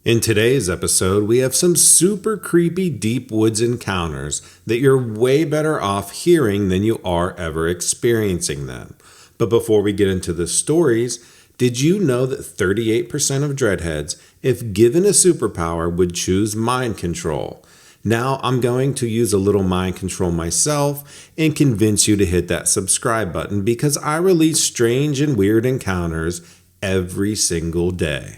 In today's episode, we have some super creepy deep woods encounters that you're way better off hearing than you are ever experiencing them. But before we get into the stories, did you know that 38% of dreadheads, if given a superpower, would choose mind control? Now I'm going to use a little mind control myself and convince you to hit that subscribe button because I release strange and weird encounters every single day.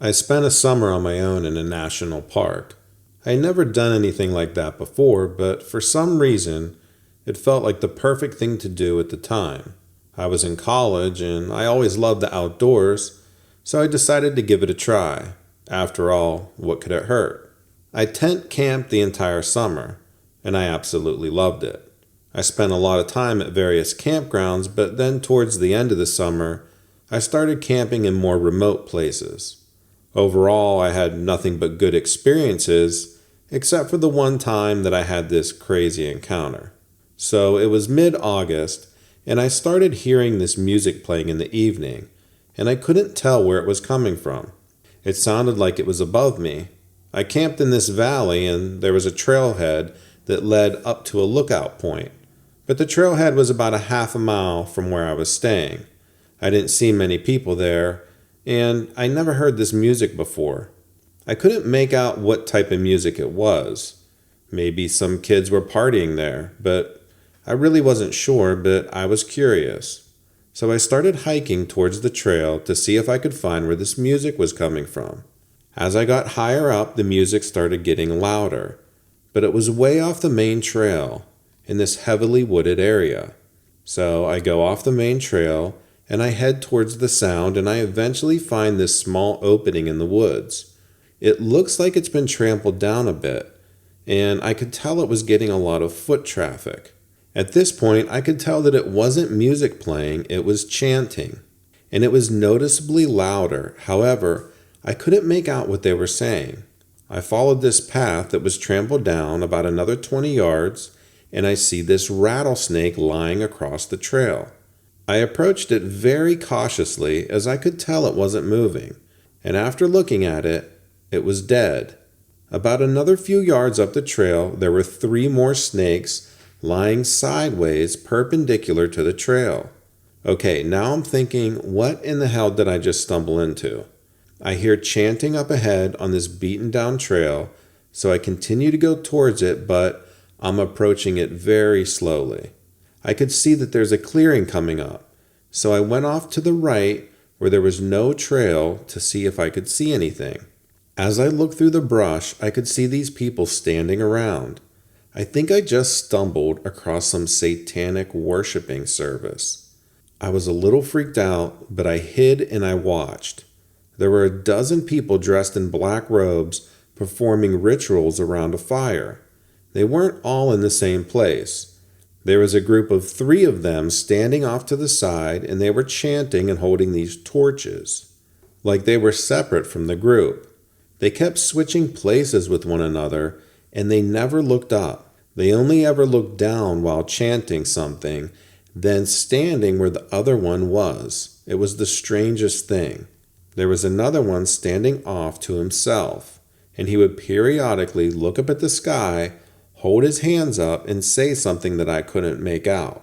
I spent a summer on my own in a national park. I had never done anything like that before, but for some reason, it felt like the perfect thing to do at the time. I was in college and I always loved the outdoors, so I decided to give it a try. After all, what could it hurt? I tent camped the entire summer, and I absolutely loved it. I spent a lot of time at various campgrounds, but then towards the end of the summer, I started camping in more remote places. Overall, I had nothing but good experiences, except for the one time that I had this crazy encounter. So it was mid-August, and I started hearing this music playing in the evening, and I couldn't tell where it was coming from. It sounded like it was above me. I camped in this valley, and there was a trailhead that led up to a lookout point, but the trailhead was about a half a mile from where I was staying. I didn't see many people there, and I never heard this music before. I couldn't make out what type of music it was. Maybe some kids were partying there, but I really wasn't sure, but I was curious. So I started hiking towards the trail to see if I could find where this music was coming from. As I got higher up, the music started getting louder, but it was way off the main trail in this heavily wooded area. So I go off the main trail and I head towards the sound, and I eventually find this small opening in the woods. It looks like it's been trampled down a bit, and I could tell it was getting a lot of foot traffic. At this point, I could tell that it wasn't music playing, it was chanting, and it was noticeably louder. However, I couldn't make out what they were saying. I followed this path that was trampled down about another 20 yards, and I see this rattlesnake lying across the trail. I approached it very cautiously as I could tell it wasn't moving, and after looking at it, it was dead. About another few yards up the trail, there were 3 more snakes lying sideways perpendicular to the trail. Okay, now I'm thinking, what in the hell did I just stumble into? I hear chanting up ahead on this beaten down trail, so I continue to go towards it, but I'm approaching it very slowly. I could see that there's a clearing coming up, so I went off to the right where there was no trail to see if I could see anything. As I looked through the brush, I could see these people standing around. I think I just stumbled across some satanic worshiping service. I was a little freaked out, but I hid and I watched. There were a dozen people dressed in black robes performing rituals around a fire. They weren't all in the same place. There was a group of 3 of them standing off to the side, and they were chanting and holding these torches, like they were separate from the group. They kept switching places with one another, and they never looked up. They only ever looked down while chanting something, then standing where the other one was. It was the strangest thing. There was another one standing off to himself, and he would periodically look up at the sky, hold his hands up, and say something that I couldn't make out.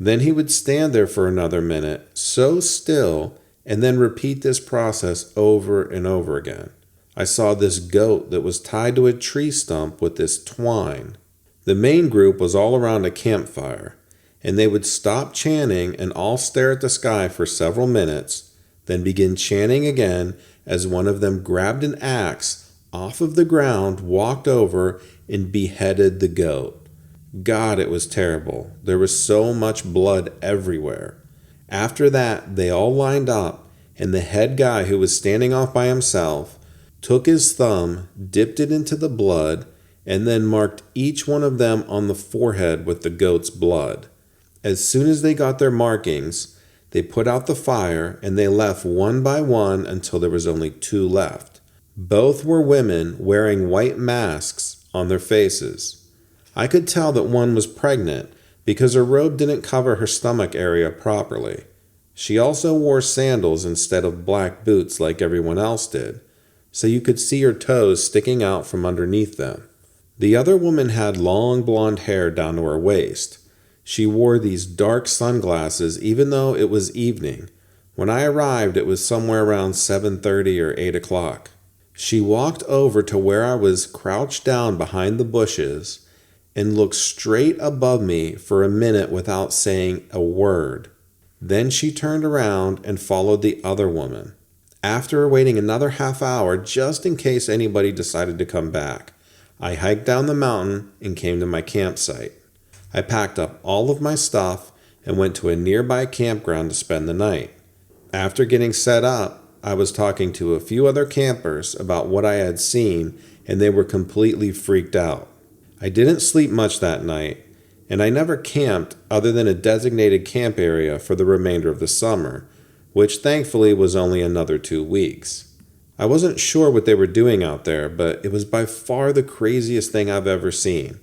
Then he would stand there for another minute, so still, and then repeat this process over and over again. I saw this goat that was tied to a tree stump with this twine. The main group was all around a campfire, and they would stop chanting and all stare at the sky for several minutes, then begin chanting again as one of them grabbed an axe off of the ground, walked over, and beheaded the goat. God, it was terrible. There was so much blood everywhere. After that, they all lined up, and the head guy who was standing off by himself took his thumb, dipped it into the blood, and then marked each one of them on the forehead with the goat's blood. As soon as they got their markings, they put out the fire, and they left one by one until there was only 2 left. Both were women wearing white masks on their faces. I could tell that one was pregnant because her robe didn't cover her stomach area properly. She also wore sandals instead of black boots like everyone else did. so you could see her toes sticking out from underneath them. The other woman had long blonde hair down to her waist. She wore these dark sunglasses even though it was evening. When I arrived, it was somewhere around 7:30 or 8 o'clock. She walked over to where I was crouched down behind the bushes and looked straight above me for a minute without saying a word. Then she turned around and followed the other woman. After waiting another half hour just in case anybody decided to come back, I hiked down the mountain and came to my campsite. I packed up all of my stuff and went to a nearby campground to spend the night. After getting set up, I was talking to a few other campers about what I had seen, and they were completely freaked out. I didn't sleep much that night, and I never camped other than a designated camp area for the remainder of the summer, which thankfully was only another 2 weeks. I wasn't sure what they were doing out there, but it was by far the craziest thing I've ever seen.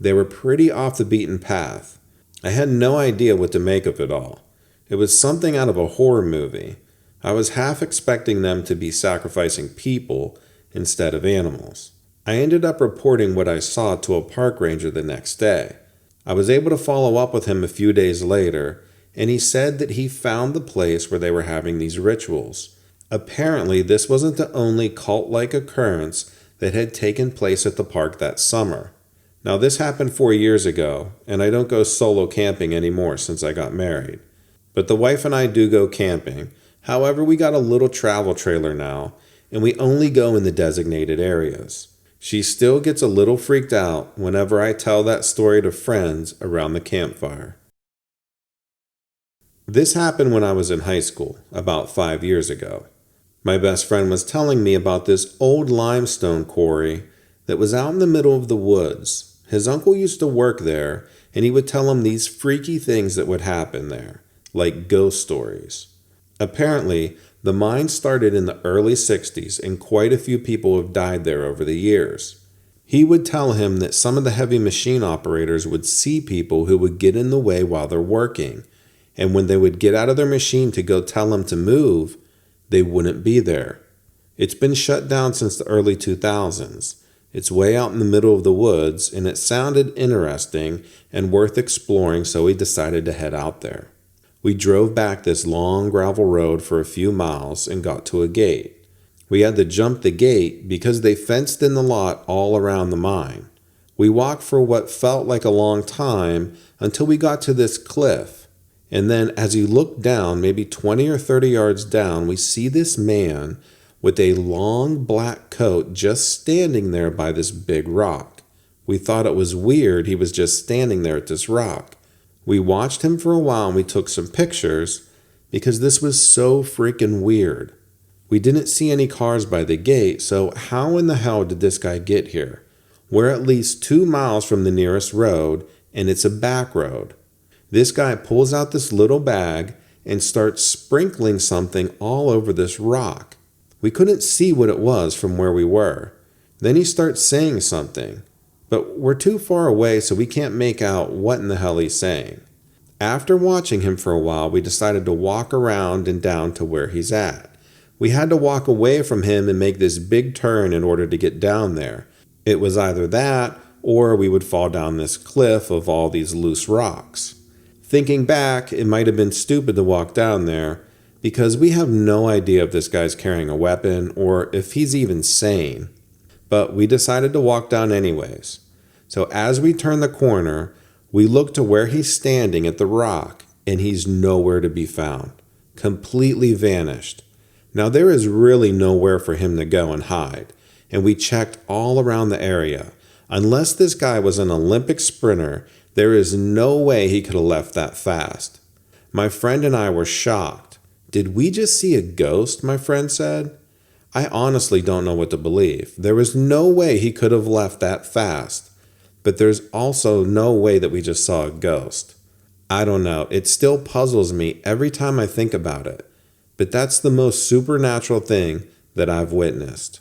They were pretty off the beaten path. I had no idea what to make of it all. It was something out of a horror movie. I was half expecting them to be sacrificing people instead of animals. I ended up reporting what I saw to a park ranger the next day. I was able to follow up with him a few days later, and he said that he found the place where they were having these rituals. Apparently, this wasn't the only cult-like occurrence that had taken place at the park that summer. Now, this happened 4 years ago, and I don't go solo camping anymore since I got married. But the wife and I do go camping. However, we got a little travel trailer now, and we only go in the designated areas. She still gets a little freaked out whenever I tell that story to friends around the campfire. This happened when I was in high school, about 5 years ago. My best friend was telling me about this old limestone quarry that was out in the middle of the woods. His uncle used to work there, and he would tell him these freaky things that would happen there, like ghost stories. Apparently, the mine started in the early 60s, and quite a few people have died there over the years. He would tell him that some of the heavy machine operators would see people who would get in the way while they're working, and when they would get out of their machine to go tell them to move, they wouldn't be there. It's been shut down since the early 2000s. It's way out in the middle of the woods, and it sounded interesting and worth exploring, so we decided to head out there. We drove back this long gravel road for a few miles and got to a gate. We had to jump the gate because they fenced in the lot all around the mine. We walked for what felt like a long time until we got to this cliff. And then as you look down, maybe 20 or 30 yards down, we see this man with a long black coat just standing there by this big rock. We thought it was weird he was just standing there at this rock. We watched him for a while and we took some pictures because this was so freaking weird. We didn't see any cars by the gate, so how in the hell did this guy get here? We're at least 2 miles from the nearest road, and it's a back road. This guy pulls out this little bag and starts sprinkling something all over this rock. We couldn't see what it was from where we were. Then he starts saying something, but we're too far away so we can't make out what in the hell he's saying. After watching him for a while, we decided to walk around and down to where he's at. We had to walk away from him and make this big turn in order to get down there. It was either that or we would fall down this cliff of all these loose rocks. Thinking back, it might have been stupid to walk down there because we have no idea if this guy's carrying a weapon or if he's even sane. But we decided to walk down anyways. So as we turn the corner, we look to where he's standing at the rock, and he's nowhere to be found. Completely vanished. Now there is really nowhere for him to go and hide, and we checked all around the area. Unless this guy was an Olympic sprinter, there is no way he could have left that fast. My friend and I were shocked. Did we just see a ghost, my friend said? I honestly don't know what to believe. There was no way he could have left that fast. But there's also no way that we just saw a ghost. I don't know. It still puzzles me every time I think about it. But that's the most supernatural thing that I've witnessed.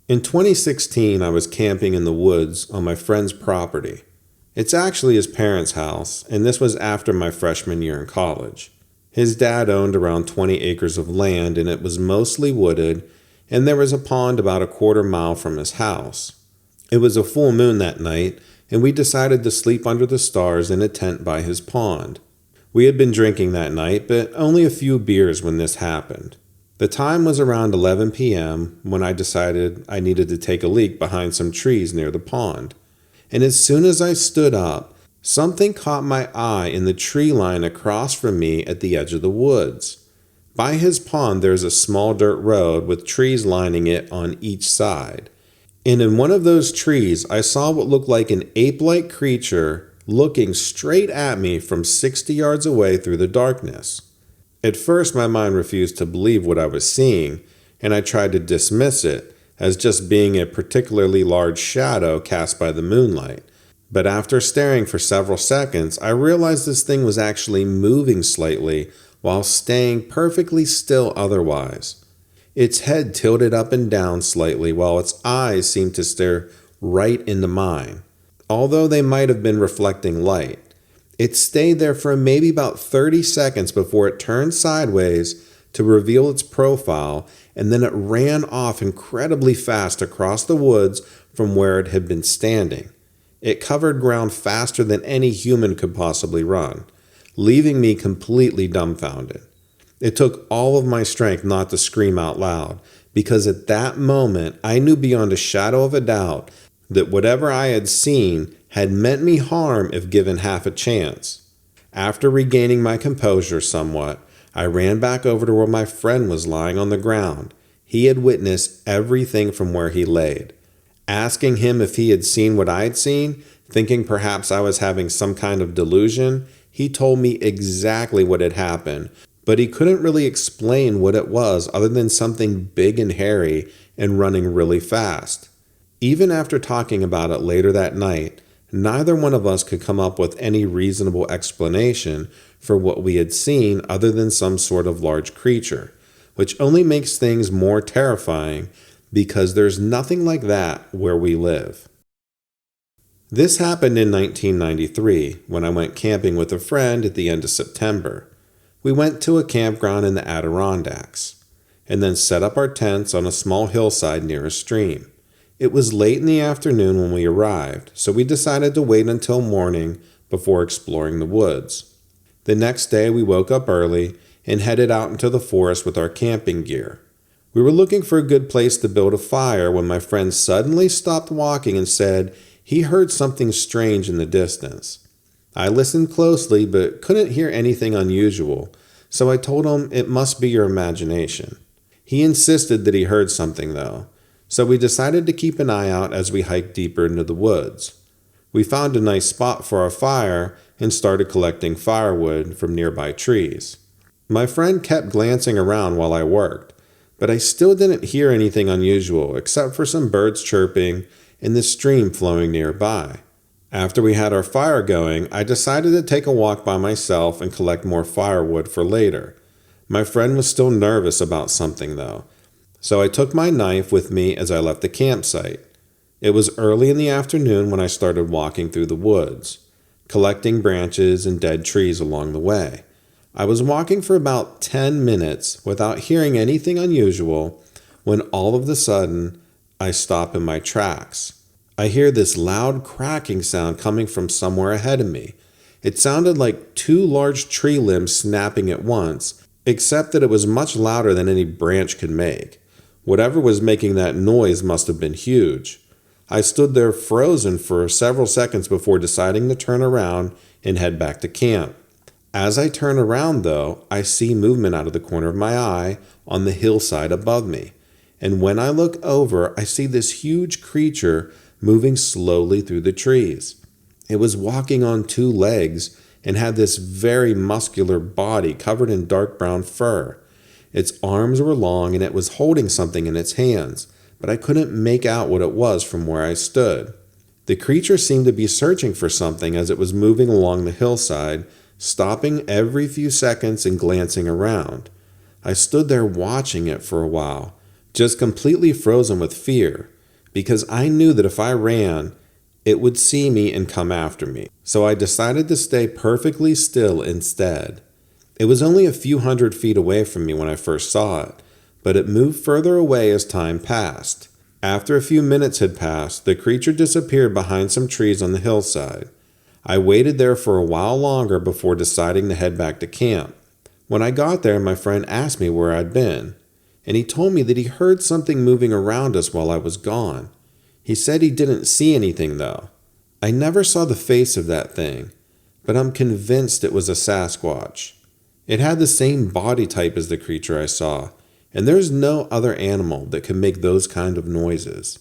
In 2016, I was camping in the woods on my friend's property. It's actually his parents' house, and this was after my freshman year in college. His dad owned around 20 acres of land, and it was mostly wooded, and there was a pond about a quarter mile from his house. It was a full moon that night, and we decided to sleep under the stars in a tent by his pond. We had been drinking that night, but only a few beers when this happened. The time was around 11 p.m. when I decided I needed to take a leak behind some trees near the pond. And as soon as I stood up, something caught my eye in the tree line across from me at the edge of the woods. By his pond, there's a small dirt road with trees lining it on each side. And in one of those trees, I saw what looked like an ape-like creature looking straight at me from 60 yards away through the darkness. At first, my mind refused to believe what I was seeing, and I tried to dismiss it as just being a particularly large shadow cast by the moonlight. But after staring for several seconds, I realized this thing was actually moving slightly while staying perfectly still otherwise. Its head tilted up and down slightly while its eyes seemed to stare right into mine, although they might have been reflecting light. It stayed there for maybe about 30 seconds before it turned sideways to reveal its profile, and then it ran off incredibly fast across the woods from where it had been standing. It covered ground faster than any human could possibly run, leaving me completely dumbfounded. It took all of my strength not to scream out loud, because at that moment I knew beyond a shadow of a doubt that whatever I had seen had meant me harm if given half a chance. After regaining my composure somewhat, I ran back over to where my friend was lying on the ground. He had witnessed everything from where he laid. Asking him if he had seen what I had seen, thinking perhaps I was having some kind of delusion, he told me exactly what had happened, but he couldn't really explain what it was other than something big and hairy and running really fast. Even after talking about it later that night, neither one of us could come up with any reasonable explanation for what we had seen other than some sort of large creature, which only makes things more terrifying because there's nothing like that where we live. This happened in 1993 when I went camping with a friend at the end of September. We went to a campground in the Adirondacks and then set up our tents on a small hillside near a stream. It was late in the afternoon when we arrived, so we decided to wait until morning before exploring the woods. The next day we woke up early and headed out into the forest with our camping gear. We were looking for a good place to build a fire when my friend suddenly stopped walking and said he heard something strange in the distance. I listened closely but couldn't hear anything unusual, so I told him it must be your imagination. He insisted that he heard something though, so we decided to keep an eye out as we hiked deeper into the woods. We found a nice spot for our fire and started collecting firewood from nearby trees. My friend kept glancing around while I worked, but I still didn't hear anything unusual except for some birds chirping and the stream flowing nearby. After we had our fire going, I decided to take a walk by myself and collect more firewood for later. My friend was still nervous about something though, so I took my knife with me as I left the campsite. It was early in the afternoon when I started walking through the woods, collecting branches and dead trees along the way. I was walking for about 10 minutes without hearing anything unusual when all of a sudden I stop in my tracks. I hear this loud cracking sound coming from somewhere ahead of me. It sounded like two large tree limbs snapping at once, except that it was much louder than any branch could make. Whatever was making that noise must have been huge. I stood there frozen for several seconds before deciding to turn around and head back to camp. As I turn around though, I see movement out of the corner of my eye on the hillside above me. And when I look over, I see this huge creature moving slowly through the trees. It was walking on two legs and had this very muscular body covered in dark brown fur. Its arms were long and it was holding something in its hands, but I couldn't make out what it was from where I stood. The creature seemed to be searching for something as it was moving along the hillside, stopping every few seconds and glancing around. I stood there watching it for a while, just completely frozen with fear, because I knew that if I ran, it would see me and come after me. So I decided to stay perfectly still instead. It was only a few hundred feet away from me when I first saw it, but it moved further away as time passed. After a few minutes had passed, the creature disappeared behind some trees on the hillside. I waited there for a while longer before deciding to head back to camp. When I got there, my friend asked me where I'd been, and he told me that he heard something moving around us while I was gone. He said he didn't see anything though. I never saw the face of that thing, but I'm convinced it was a Sasquatch. It had the same body type as the creature I saw, and there's no other animal that could make those kind of noises.